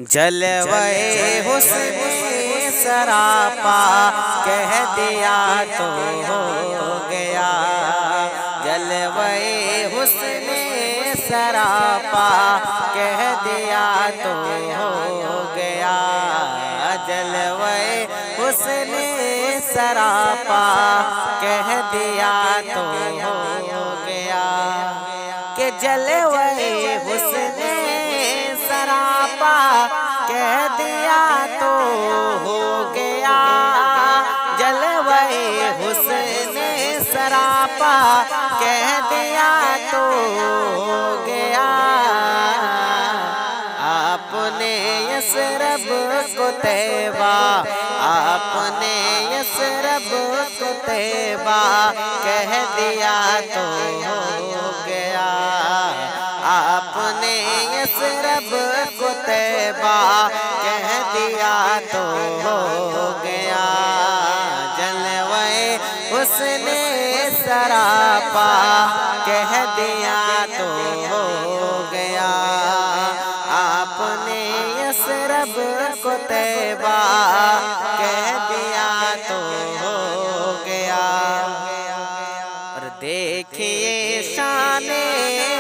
جلوے حسن سراپا کہہ دیا تو ہو گیا، جلوے حسن سراپا کہہ دیا تو ہو گیا، جلوے حسن سراپا کہہ دیا تو ہو گیا، کہ جلوے حسن سراپا کہہ دیا تو ہو گیا، جلوے حسن سراپا کہہ دیا تو ہو گیا، آپ نے یثرب کو طیبہ، آپ نے یثرب کو طیبہ کہہ دیا تو ہو گیا، آپ نے یثرب کو طیبہ کہہ دیا تو ہو گیا، جلوے حسن سراپا کہہ دیا تو ہو گیا، آپ نے یثرب کو طیبہ کہہ دیا تو ہو گیا، اور دیکھیے شان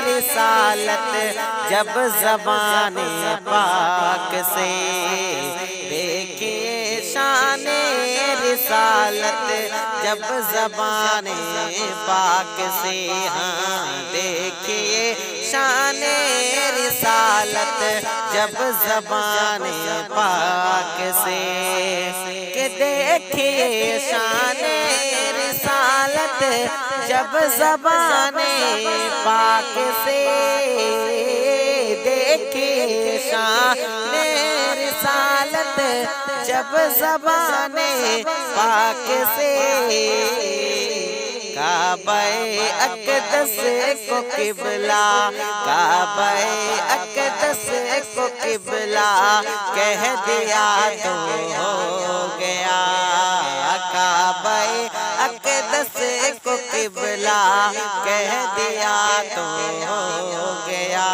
رسالت جب زبان پاک سے، دیکھیے شان رسالت جب زبان پاک سے، ہاں دیکھیے شان رسالت جب زبان پاک سے، کہ دیکھیے شان رسالت جب زبان پاک سے، دیکھیے شان رسالت جب زبان پاک سے، کعبہ اقدس کو قبلہ، کعبہ اقدس کو قبلہ کہہ دیا تو ہو گیا، کعبہ اقدس کو قبلہ کہہ دیا تو ہو گیا،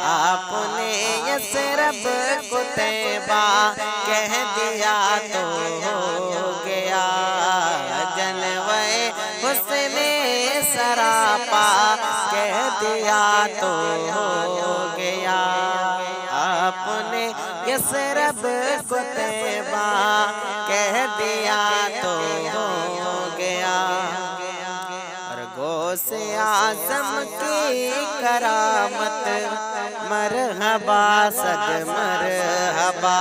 آپ نے یثرب کو طیبہ کہہ دیا تو ہو گیا، جلوے حسن سراپا کہہ دیا تو ہو گیا، آپ نے یثرب کو طیبہ کہہ دیا تو ہو گیا، اور غوث اعظم کی کرامت مرحبا صد مرحبا،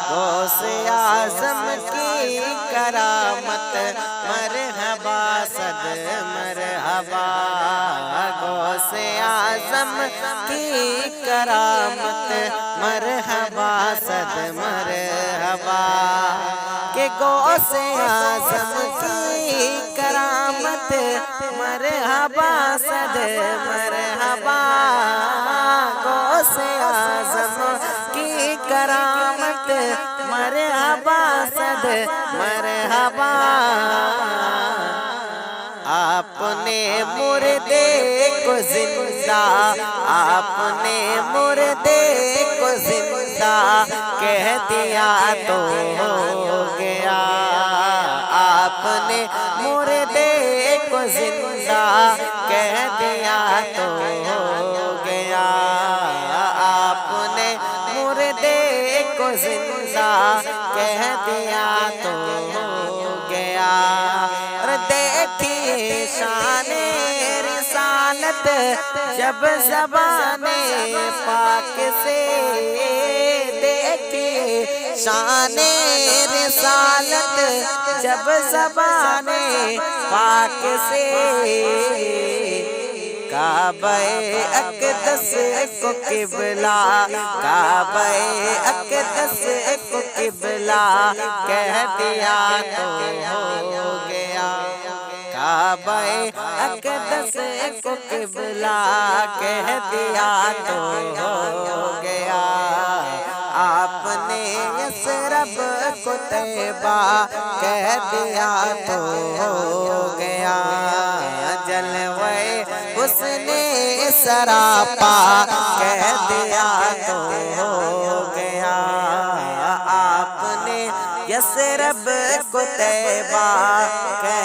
غوث اعظم کی کرامت مرحبا صد مرحبا، غوث اعظم کی کرامت مرحبا صد مرحبا، کہ غوث اعظم کی کرامت مرحبا صد مرحبا، غوث اعظم کی کرامت مرحبا صد مرحبا، آپ نے مردے کو زندہ، آپ نے مردے کو زندہ کہہ دیا تو ہو گیا، آپ نے مردے کو زندہ کہہ دیا تو ہو گیا، آپ نے مردے کو زندہ کہہ دیا تو ہو گیا، اور دیکھیے شان رسالت جب زبان پاک سے، دیکھیے شان رسالت جب زبان پاک سے، کعبہ اقدس کو قبلہ، کعبہ اقدس کو قبلہ کہہ دیا تو ہو گیا، کعبہ اقدس کو قبلہ کہہ دیا تو ہو گیا، آپ نے یثرب کو طیبہ کہہ دیا تو ہو گیا، جلوے حسن سراپا کہہ دیا تو یثرب کو طیبہ کہہ